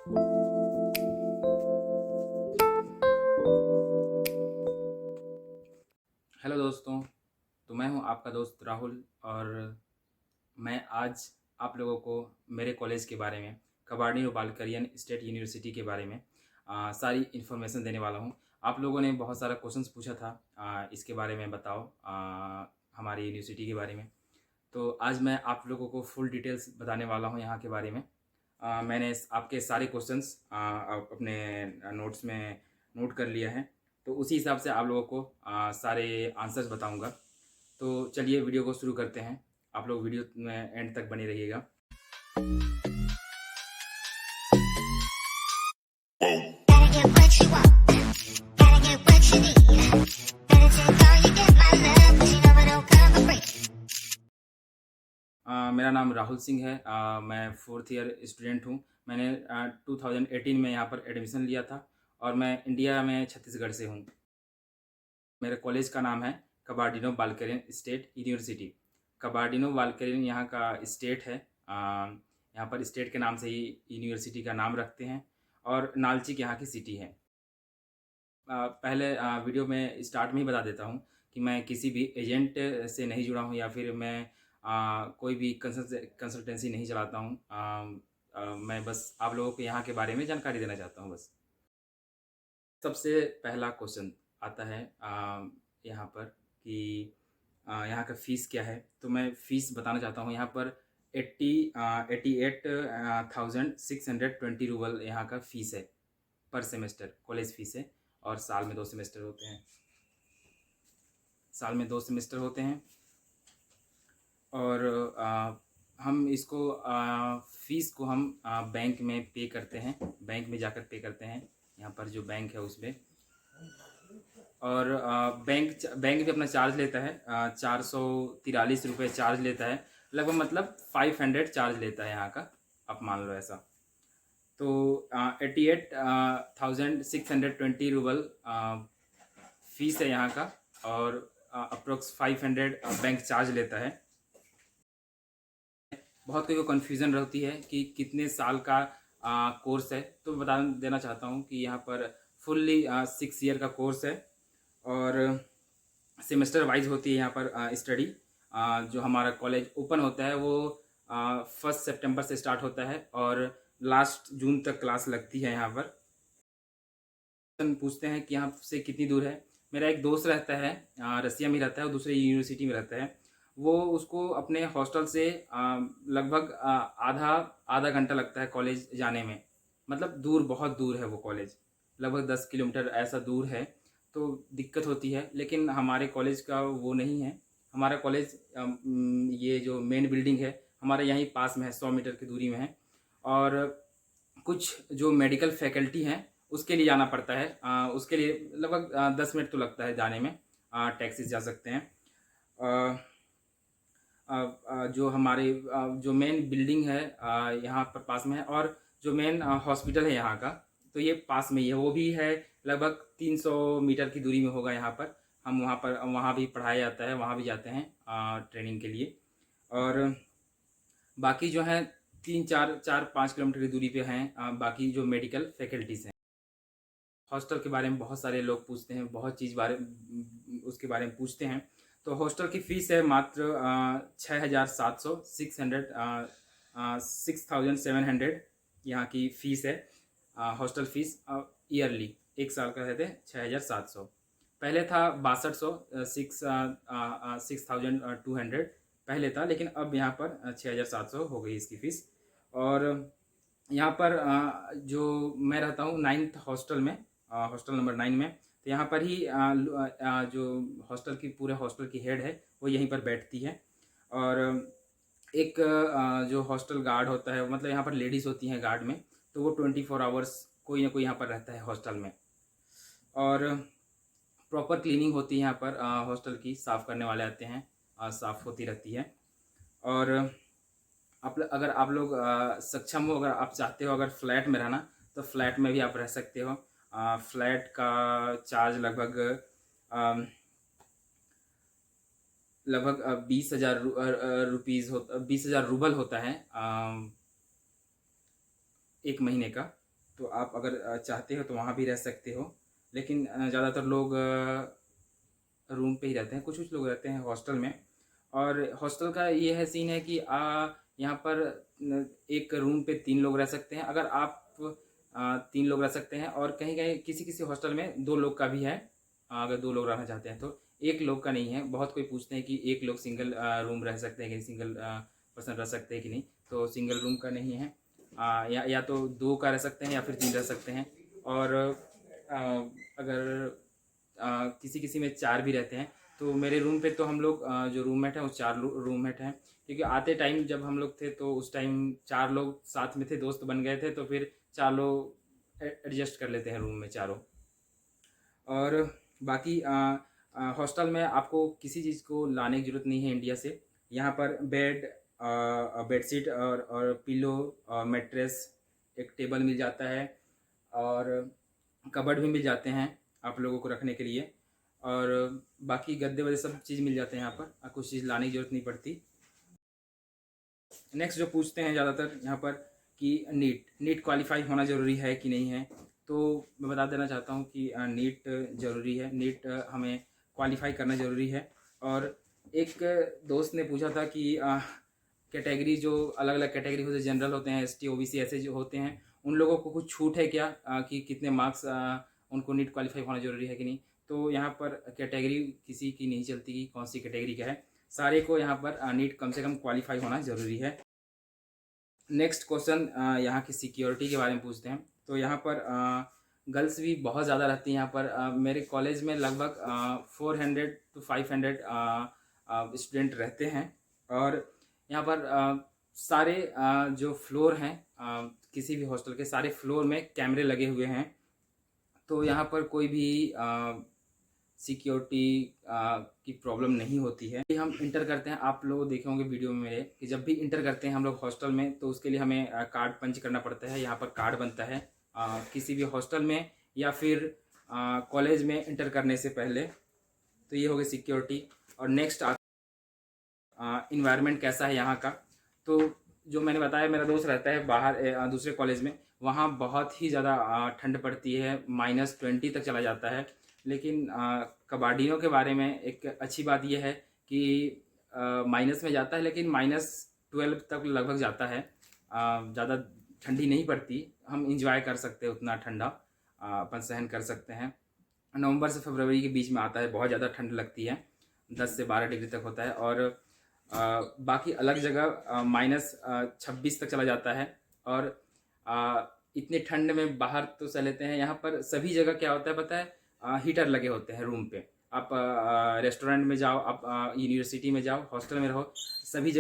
Hello दोस्तों। तो मैं हूं आपका दोस्त राहुल और मैं आज आप लोगों को मेरे कॉलेज के बारे में, कबाड़ी और बालकरियन स्टेट यूनिवर्सिटी के बारे में सारी इन्फॉर्मेशन देने वाला हूं। आप लोगों ने बहुत सारा क्वेश्चंस पूछा था, इसके बारे में बताओ, हमारी यूनिवर्सिटी के बारे में। तो आज मैं आप लोगों को फुल डिटेल्स बताने वाला हूं यहाँ के बारे में। मैंने आपके सारे क्वेश्चंस अपने नोट्स में नोट कर लिया है, तो उसी हिसाब से आप लोगों को सारे आंसर्स बताऊंगा। तो चलिए वीडियो को शुरू करते हैं। आप लोग वीडियो में एंड तक बने रहिएगा। Gotta get what you want, gotta get what you need. Better take all you get, my love, 'cause you know it don't come for free. मेरा नाम राहुल सिंह है। मैं फोर्थ ईयर स्टूडेंट हूँ। मैंने 2018 में यहाँ पर एडमिशन लिया था और मैं इंडिया में छत्तीसगढ़ से हूँ। मेरे कॉलेज का नाम है कबार्डिनो बालकरियन स्टेट यूनिवर्सिटी। कबार्डिनो बालकरियन यहाँ का स्टेट है। यहाँ पर स्टेट के नाम से ही यूनिवर्सिटी का नाम रखते हैं और नालचिक यहाँ की सिटी है। पहले वीडियो में स्टार्ट में ही बता देता हूँ कि मैं किसी भी एजेंट से नहीं जुड़ा हूँ या फिर मैं कोई भी कंसल्टेंसी नहीं चलाता हूँ। मैं बस आप लोगों को यहाँ के बारे में जानकारी देना चाहता हूँ बस। सबसे पहला क्वेश्चन आता है यहाँ पर कि यहाँ का फ़ीस क्या है। तो मैं फ़ीस बताना चाहता हूँ। यहाँ पर 88,620 रूबल यहाँ का फ़ीस है पर सेमेस्टर, कॉलेज फ़ीस है। और साल में 2 सेमेस्टर होते हैं। और हम इसको फ़ीस को हम बैंक में पे करते हैं, बैंक में जाकर पे करते हैं, यहाँ पर जो बैंक है उसमें। और बैंक भी अपना चार्ज लेता है, 443 रुपये चार्ज लेता है लगभग, मतलब 500 चार्ज लेता है यहाँ का, आप मान लो ऐसा। तो 88,620 रूबल फीस है यहाँ का और अप्रोक्स 500 बैंक चार्ज लेता है। बहुत कोई को कन्फ्यूज़न रहती है कि कितने साल का कोर्स है। तो बता देना चाहता हूँ कि यहाँ पर फुल्ली 6 ईयर का कोर्स है और सेमेस्टर वाइज होती है यहाँ पर स्टडी। जो हमारा कॉलेज ओपन होता है वो 1 सितंबर से स्टार्ट होता है और लास्ट जून तक क्लास लगती है यहाँ पर। पूछते हैं कि यहाँ से कितनी दूर है। मेरा एक दोस्त रहता है, रसिया में रहता है, और दूसरे यूनिवर्सिटी में रहता है। वो उसको अपने हॉस्टल से लगभग आधा आधा घंटा लगता है कॉलेज जाने में। मतलब दूर, बहुत दूर है वो कॉलेज, लगभग 10 किलोमीटर ऐसा दूर है। तो दिक्कत होती है, लेकिन हमारे कॉलेज का वो नहीं है। हमारा कॉलेज ये जो मेन बिल्डिंग है हमारे यहीं पास में है, 100 मीटर की दूरी में है। और कुछ जो मेडिकल फैकल्टी हैं उसके लिए जाना पड़ता है। उसके लिए लगभग 10 मिनट तो लगता है जाने में। टैक्सी से जा सकते हैं। अ, जो हमारे जो मेन बिल्डिंग है यहाँ पर पास में है, और जो मेन हॉस्पिटल है यहाँ का, तो ये पास में ही है। वो भी है लगभग 300 मीटर की दूरी में होगा यहाँ पर। हम वहाँ भी पढ़ाया जाता है, वहाँ भी जाते हैं ट्रेनिंग के लिए। और बाकी जो है 3-4-5 किलोमीटर की दूरी पे हैं बाकी जो मेडिकल फैकल्टीज़ हैं। हॉस्टल के बारे में बहुत सारे लोग पूछते हैं, बहुत चीज़ उसके बारे में पूछते हैं। तो हॉस्टल की फ़ीस है मात्र 6,700, 6,700 यहाँ की फ़ीस है। हॉस्टल फ़ीस ईयरली 1 साल का रहते हैं 6,700। पहले था 6200, 6,200 पहले था, लेकिन अब यहाँ पर 6,700 हो गई इसकी फ़ीस। और यहाँ पर जो मैं रहता हूँ 9th हॉस्टल में, हॉस्टल नंबर 9 में। तो यहाँ पर ही जो हॉस्टल की, पूरे हॉस्टल की हेड है वो यहीं पर बैठती है। और एक जो हॉस्टल गार्ड होता है, मतलब यहाँ पर लेडीज़ होती हैं गार्ड में, तो वो 24 आवर्स कोई ना कोई यहाँ पर रहता है हॉस्टल में। और प्रॉपर क्लीनिंग होती है यहाँ पर हॉस्टल की, साफ़ करने वाले आते हैं, साफ़ होती रहती है। और अगर आप लोग सक्षम हो, अगर आप चाहते हो अगर फ्लैट में रहना, तो फ्लैट में भी आप रह सकते हो। फ्लैट का चार्ज लगभग 20,000 20,000 रूबल होता है 1 महीने का। तो आप अगर चाहते हो तो वहाँ भी रह सकते हो। लेकिन ज़्यादातर लोग रूम पे ही रहते हैं, कुछ-कुछ लोग रहते हैं हॉस्टल में। और हॉस्टल का ये है सीन है कि यहाँ पर एक रूम पे 3 लोग रह सकते हैं। अगर आप 3 लोग रह सकते हैं, और कहीं-कहीं किसी-किसी हॉस्टल में 2 लोग का भी है। अगर 2 लोग रहना चाहते हैं तो 1 लोग का नहीं है। बहुत कोई पूछते हैं कि 1 लोग सिंगल रूम रह सकते हैं कि सिंगल पर्सन रह सकते हैं कि नहीं, तो सिंगल रूम का नहीं है। या तो 2 का रह सकते हैं या फिर 3 रह सकते हैं। और अगर किसी-किसी में 4 भी रहते हैं। तो मेरे रूम पे तो हम लोग जो रूममेट हैं वो 4 रूममेट हैं। क्योंकि आते टाइम जब हम लोग थे तो उस टाइम 4 लोग साथ में थे, दोस्त बन गए थे, तो फिर 4 लोग एडजस्ट कर लेते हैं रूम में चारों। और बाकी हॉस्टल में आपको किसी चीज़ को लाने की ज़रूरत नहीं है इंडिया से। यहाँ पर बेडशीट और पिलो और मैट्रेस, एक टेबल मिल जाता है, और कबर्ड भी मिल जाते हैं आप लोगों को रखने के लिए। और बाकी गद्दे वद्दे सब चीज़ मिल जाते हैं यहाँ पर, कुछ चीज़ लाने की ज़रूरत नहीं पड़ती। नेक्स्ट जो पूछते हैं ज़्यादातर यहाँ पर कि नीट क्वालिफाई होना ज़रूरी है कि नहीं है, तो मैं बता देना चाहता हूँ कि नीट ज़रूरी है। नीट हमें क्वालिफाई करना ज़रूरी है। और एक दोस्त ने पूछा था कि कैटेगरी जो अलग-अलग कैटेगरी होते हैं, जनरल होते हैं, एसटी, ओबीसी ऐसे जो होते हैं, उन लोगों को कुछ छूट है क्या, कि कितने मार्क्स उनको नीट क्वालिफाई होना ज़रूरी है कि नहीं। तो यहाँ पर कैटेगरी किसी की नहीं चलती कि कौन सी कैटेगरी का है, सारे को यहाँ पर नीट कम से कम क्वालिफाई होना ज़रूरी है। नेक्स्ट क्वेश्चन यहाँ की सिक्योरिटी के बारे में पूछते हैं। तो यहाँ पर गर्ल्स भी बहुत ज़्यादा रहती हैं यहाँ पर। मेरे कॉलेज में लगभग 400 to 500 स्टूडेंट रहते हैं। और यहाँ पर सारे जो फ्लोर हैं, किसी भी हॉस्टल के सारे फ्लोर में कैमरे लगे हुए हैं। तो यहाँ पर कोई भी सिक्योरिटी की प्रॉब्लम नहीं होती है। हम इंटर करते हैं, आप लोग देखे होंगे वीडियो में मेरे, कि जब भी इंटर करते हैं हम लोग हॉस्टल में, तो उसके लिए हमें कार्ड पंच करना पड़ता है। यहाँ पर कार्ड बनता है किसी भी हॉस्टल में या फिर कॉलेज में इंटर करने से पहले। तो ये हो गई सिक्योरिटी। और नेक्स्ट इन्वायरमेंट कैसा है यहाँ का। तो जो मैंने बताया, मेरा दोस्त रहता है बाहर दूसरे कॉलेज में, वहाँ बहुत ही ज़्यादा ठंड पड़ती है, -20 तक चला जाता है। लेकिन कबाडियों के बारे में एक अच्छी बात यह है कि माइनस में जाता है, लेकिन -12 तक लगभग जाता है। ज़्यादा ठंडी नहीं पड़ती, हम इंजॉय कर सकते हैं, उतना ठंडा अपन सहन कर सकते हैं। नवंबर से फरवरी के बीच में आता है, बहुत ज़्यादा ठंड लगती है, 10 से 12 डिग्री तक होता है। और बाकी अलग जगह -26 तक चला जाता है। और इतनी ठंड में बाहर तो सह लेते हैं। यहाँ पर सभी जगह क्या होता है पता है, हीटर लगे होते हैं रूम पे। आप रेस्टोरेंट में जाओ, आप यूनिवर्सिटी में जाओ, हॉस्टल में रहो, सभी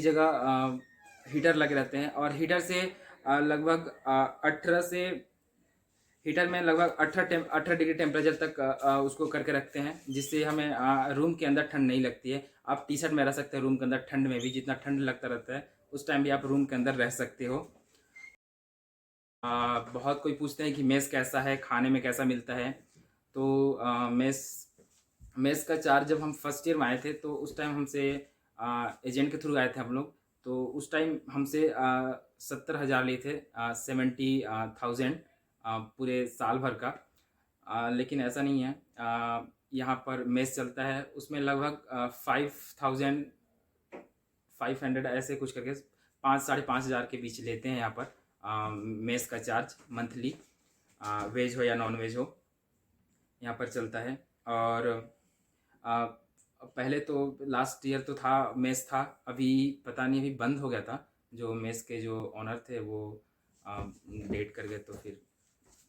जगह हीटर लगे रहते हैं। और हीटर से लगभग 18 से हीटर में लगभग 18 डिग्री टेम्परेचर तक उसको करके रखते हैं, जिससे हमें रूम के अंदर ठंड नहीं लगती है। आप टी शर्ट में रह सकते हैं रूम के अंदर, ठंड में भी जितना ठंड लगता रहता है उस टाइम भी आप रूम के अंदर रह सकते हो। बहुत कोई पूछते हैं कि मेस कैसा है, खाने में कैसा मिलता है। तो मेस का चार्ज, जब हम फर्स्ट ईयर में आए थे तो उस टाइम हमसे एजेंट के थ्रू आए थे हम लोग। तो उस टाइम हमसे 70,000 लिए थे, 70,000 पूरे साल भर का। लेकिन ऐसा नहीं है, यहाँ पर मेस चलता है, उसमें लगभग 5,500 ऐसे कुछ करके 5,000-5,500 के बीच लेते हैं यहाँ पर मेस का चार्ज मंथली, वेज हो या नॉन वेज हो, यहाँ पर चलता है। और पहले तो लास्ट ईयर तो था, मेस था, अभी पता नहीं, अभी बंद हो गया था। जो मेस के जो ऑनर थे वो डेट कर गए, तो फिर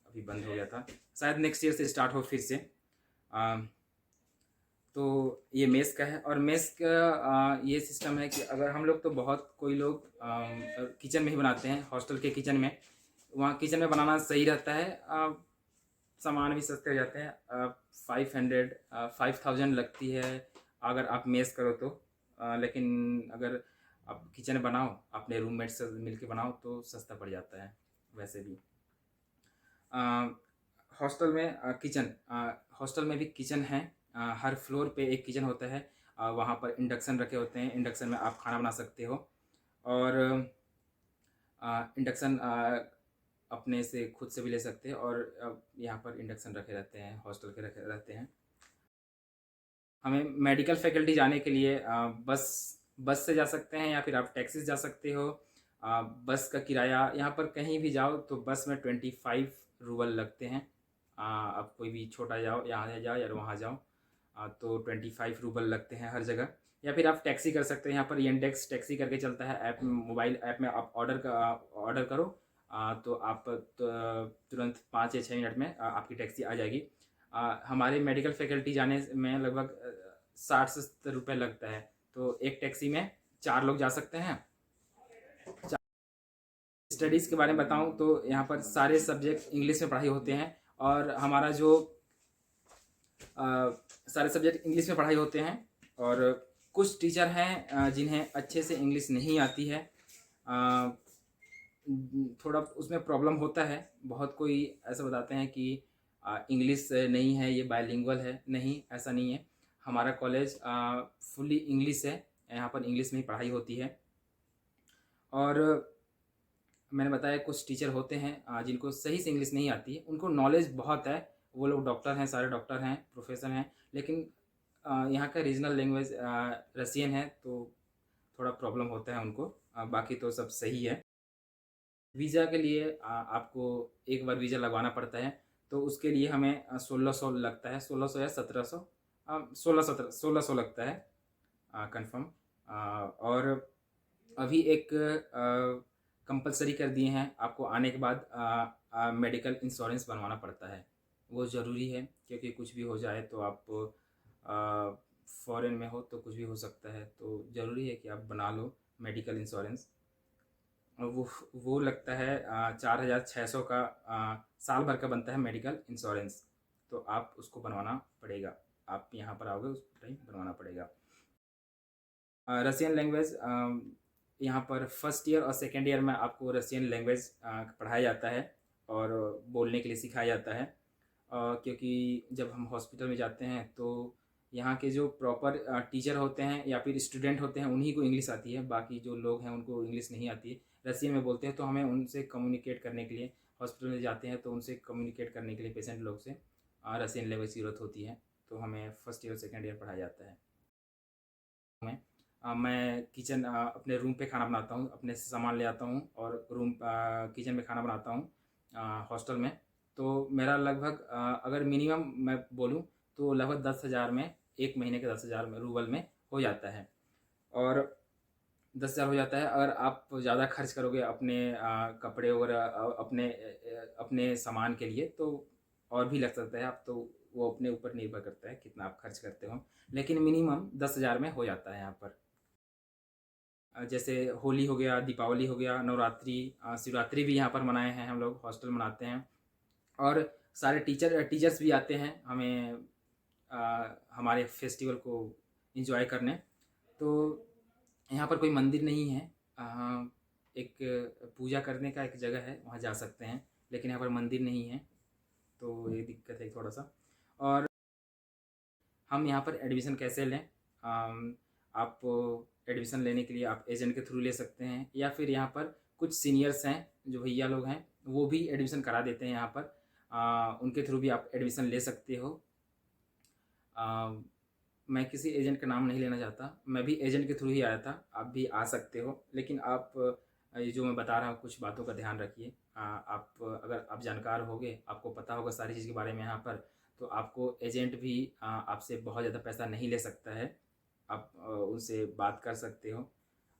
अभी बंद हो गया था, शायद नेक्स्ट ईयर से स्टार्ट हो फिर से। तो ये मेस का है। और मेस का ये सिस्टम है कि अगर हम लोग, तो बहुत कोई लोग किचन में ही बनाते हैं, हॉस्टल के किचन में। वहाँ किचन में बनाना सही रहता है, सामान भी सस्ते हो जाते हैं। 5,000 लगती है अगर आप मेस करो तो। लेकिन अगर आप किचन बनाओ, अपने रूममेट से मिलके बनाओ, तो सस्ता पड़ जाता है वैसे भी। हॉस्टल में हॉस्टल में भी किचन है, हर फ्लोर पे एक किचन होता है। वहाँ पर इंडक्शन रखे होते हैं, इंडक्शन में आप खाना बना सकते हो। और इंडक्शन अपने से खुद से भी ले सकते हैं, और यहाँ पर इंडक्शन रखे रहते हैं, हॉस्टल के रखे रहते हैं। हमें मेडिकल फैकल्टी जाने के लिए बस से जा सकते हैं, या फिर आप टैक्सी से जा सकते हो। बस का किराया यहाँ पर कहीं भी जाओ तो बस में 25 रूबल लगते हैं। आप कोई भी छोटा जाओ, यहाँ जाओ या वहाँ जाओ, तो 25 रूबल लगते हैं हर जगह। या फिर आप टैक्सी कर सकते हैं, यहाँ पर येंडेक्स टैक्सी करके चलता है ऐप, मोबाइल ऐप में आप ऑर्डर करो, तो आप तुरंत 5 या 6 मिनट में आपकी टैक्सी आ जाएगी। हमारे मेडिकल फैकल्टी जाने में लगभग 60 से 70 रुपये लगता है, तो एक टैक्सी में 4 लोग जा सकते हैं। स्टडीज़ के बारे में बताऊं तो यहाँ पर सारे सब्जेक्ट इंग्लिश में पढ़ाई होते हैं, और हमारा जो सारे सब्जेक्ट इंग्लिश में पढ़ाई होते हैं। और कुछ टीचर हैं जिन्हें अच्छे से इंग्लिश नहीं आती है, थोड़ा उसमें प्रॉब्लम होता है। बहुत कोई ऐसा बताते हैं कि इंग्लिश नहीं है, ये बायलिंगुअल है। नहीं, ऐसा नहीं है। हमारा कॉलेज फुल्ली इंग्लिश है, यहाँ पर इंग्लिश में ही पढ़ाई होती है। और मैंने बताया कुछ टीचर होते हैं जिनको सही से इंग्लिश नहीं आती है, उनको नॉलेज बहुत है, वो लोग डॉक्टर हैं, सारे डॉक्टर हैं, प्रोफेसर हैं, लेकिन यहाँ का रीजनल लैंग्वेज रसियन है, तो थोड़ा प्रॉब्लम होता है उनको। बाकी तो सब सही है। वीज़ा के लिए आपको एक बार वीज़ा लगवाना पड़ता है, तो उसके लिए हमें 1600 लगता है, 1600 या 1700, 1600 लगता है कंफर्म। और अभी एक कंपलसरी कर दिए हैं, आपको आने के बाद मेडिकल इंश्योरेंस बनवाना पड़ता है। वो ज़रूरी है, क्योंकि कुछ भी हो जाए तो आप फॉरेन में हो तो कुछ भी हो सकता है, तो ज़रूरी है कि आप बना लो मेडिकल इंश्योरेंस। और वो लगता है 4600 का, साल भर का बनता है मेडिकल इंश्योरेंस, तो आप उसको बनवाना पड़ेगा। आप यहाँ पर आओगे उस टाइम बनवाना पड़ेगा। रसियन लैंग्वेज यहाँ पर फर्स्ट ईयर और सेकेंड ईयर में आपको रसियन लैंग्वेज पढ़ाया जाता है और बोलने के लिए सिखाया जाता है। क्योंकि जब हम हॉस्पिटल में जाते हैं तो यहाँ के जो प्रॉपर टीचर होते हैं या फिर स्टूडेंट होते हैं, उन्हीं को इंग्लिश आती है, बाकी जो लोग हैं उनको इंग्लिश नहीं आती है। रसियन में बोलते हैं, तो हमें उनसे कम्युनिकेट करने के लिए हॉस्पिटल में जाते हैं, तो उनसे कम्युनिकेट करने के लिए पेशेंट लोग से रसियन लैंग्वेज की ज़रूरत होती है, तो हमें फर्स्ट ईयर सेकेंड ईयर पढ़ाया जाता है। मैं किचन अपने रूम पे खाना बनाता हूँ, अपने से सामान ले आता हूँ और रूम किचन में खाना बनाता हूँ हॉस्टल में। तो मेरा लगभग अगर मिनिमम मैं बोलूँ तो लगभग 10,000 में, एक महीने के 10,000 में रूबल में हो जाता है। और 10,000 हो जाता है। अगर आप ज़्यादा खर्च करोगे अपने कपड़े वगैरह अपने सामान के लिए, तो और भी लग सकता है। आप तो वो अपने ऊपर निर्भर करता है कितना आप खर्च करते हो, लेकिन मिनिमम 10,000 में हो जाता है यहाँ पर। जैसे होली हो गया, दीपावली हो गया, नवरात्रि, शिवरात्रि भी यहाँ पर मनाए हैं, हम लोग हॉस्टल मनाते हैं। और सारे टीचर्स भी आते हैं हमें हमारे फेस्टिवल को एंजॉय करने। तो यहाँ पर कोई मंदिर नहीं है, एक पूजा करने का एक जगह है, वहाँ जा सकते हैं, लेकिन यहाँ पर मंदिर नहीं है, तो ये दिक्कत है थोड़ा सा। और हम यहाँ पर एडमिशन कैसे लें? आप एडमिशन लेने के लिए आप एजेंट के थ्रू ले सकते हैं, या फिर यहाँ पर कुछ सीनियर्स हैं जो भैया लोग हैं, वो भी एडमिशन करा देते हैं यहाँ पर। उनके थ्रू भी आप एडमिशन ले सकते हो। मैं किसी एजेंट का नाम नहीं लेना चाहता, मैं भी एजेंट के थ्रू ही आया था, आप भी आ सकते हो, लेकिन आप ये जो मैं बता रहा हूँ कुछ बातों का ध्यान रखिए। आप अगर आप जानकार होगे, आपको पता होगा सारी चीज़ के बारे में यहाँ पर, तो आपको एजेंट भी आपसे बहुत ज़्यादा पैसा नहीं ले सकता है, आप उनसे बात कर सकते हो।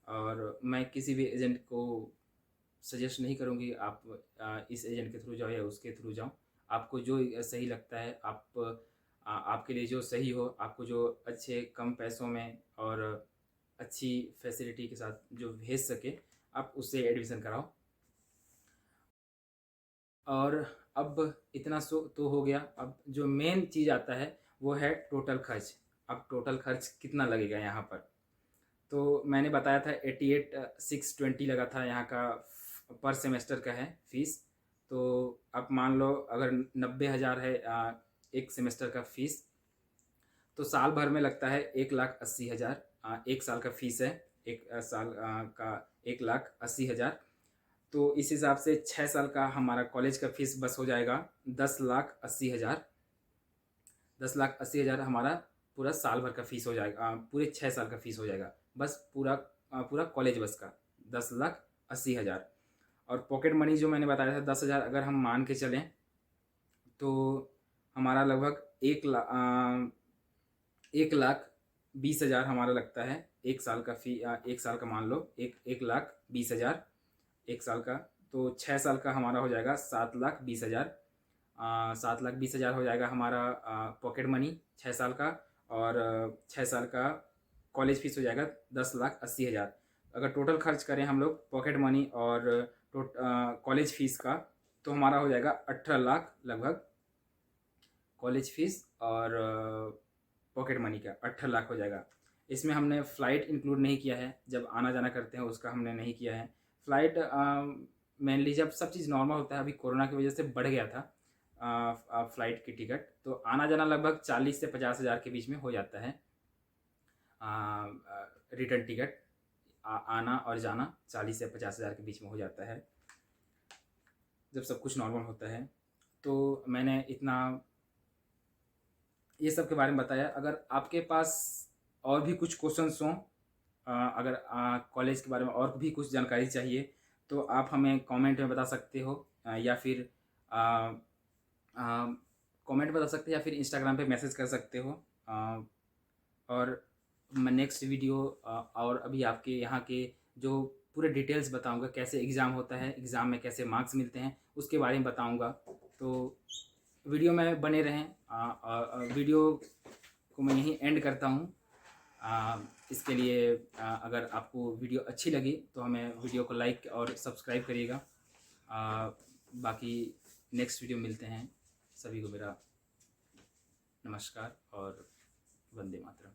और मैं किसी भी एजेंट को सजेस्ट नहीं करूँगी आप इस एजेंट के थ्रू जाओ या उसके थ्रू जाओ। आपको जो सही लगता है, आपके लिए जो सही हो, आपको जो अच्छे कम पैसों में और अच्छी फैसिलिटी के साथ जो भेज सके, आप उससे एडमिशन कराओ। और अब इतना सो तो हो गया, अब जो मेन चीज़ आता है वो है टोटल खर्च। अब टोटल खर्च कितना लगेगा यहाँ पर? तो मैंने बताया था 88,620 लगा था यहाँ का पर सेमेस्टर का है फीस। तो आप मान लो अगर 90,000 है एक सेमेस्टर का फ़ीस, तो साल भर में लगता है 1,80,000। एक साल का फ़ीस है, एक साल का 1,80,000। तो इस हिसाब से 6 साल का हमारा कॉलेज का फीस बस हो जाएगा 10,80,000। 10,80,000 हमारा पूरा साल भर का फीस हो जाएगा, पूरे 6 साल का फीस हो जाएगा बस, पूरा कॉलेज बस का 10,80,000। और पॉकेट मनी जो मैंने बताया था 10,000, अगर हम मान के चलें तो हमारा लगभग 1,20,000 हमारा लगता है एक साल का एक साल का मान लो 1,20,000 एक साल का। तो 6 साल का हमारा हो जाएगा 7,20,000। 7,20,000 हो जाएगा हमारा पॉकेट मनी 6 साल का, और 6 साल का कॉलेज फीस हो जाएगा 10,80,000। अगर टोटल खर्च करें हम लोग पॉकेट मनी और कॉलेज फीस का, तो हमारा हो जाएगा 18 लाख लगभग। कॉलेज फीस और पॉकेट मनी का 18 लाख हो जाएगा। इसमें हमने फ़्लाइट इंक्लूड नहीं किया है, जब आना जाना करते हैं उसका हमने नहीं किया है। फ़्लाइट मेनली जब सब चीज़ नॉर्मल होता है, अभी कोरोना की वजह से बढ़ गया था फ़्लाइट की टिकट, तो आना जाना लगभग 40 से 50,000 के बीच में हो जाता है। रिटर्न टिकट आना और जाना 40 से 50,000 के बीच में हो जाता है जब सब कुछ नॉर्मल होता है। तो मैंने इतना ये सब के बारे में बताया। अगर आपके पास और भी कुछ क्वेश्चंस हों, अगर कॉलेज के बारे में और भी कुछ जानकारी चाहिए, तो आप हमें कमेंट में बता सकते हो, या फिर कमेंट बता सकते हैं, या फिर इंस्टाग्राम पे मैसेज कर सकते हो। और मैं नेक्स्ट वीडियो और अभी आपके यहाँ के जो पूरे डिटेल्स बताऊंगा, कैसे एग्ज़ाम होता है, एग्ज़ाम में कैसे मार्क्स मिलते हैं, उसके बारे में बताऊंगा। तो वीडियो में बने रहें। वीडियो को मैं यहीं एंड करता हूँ। इसके लिए अगर आपको वीडियो अच्छी लगी तो हमें वीडियो को लाइक और सब्सक्राइब करिएगा। बाकी नेक्स्ट वीडियो मिलते हैं। सभी को मेरा नमस्कार और वंदे मातरम।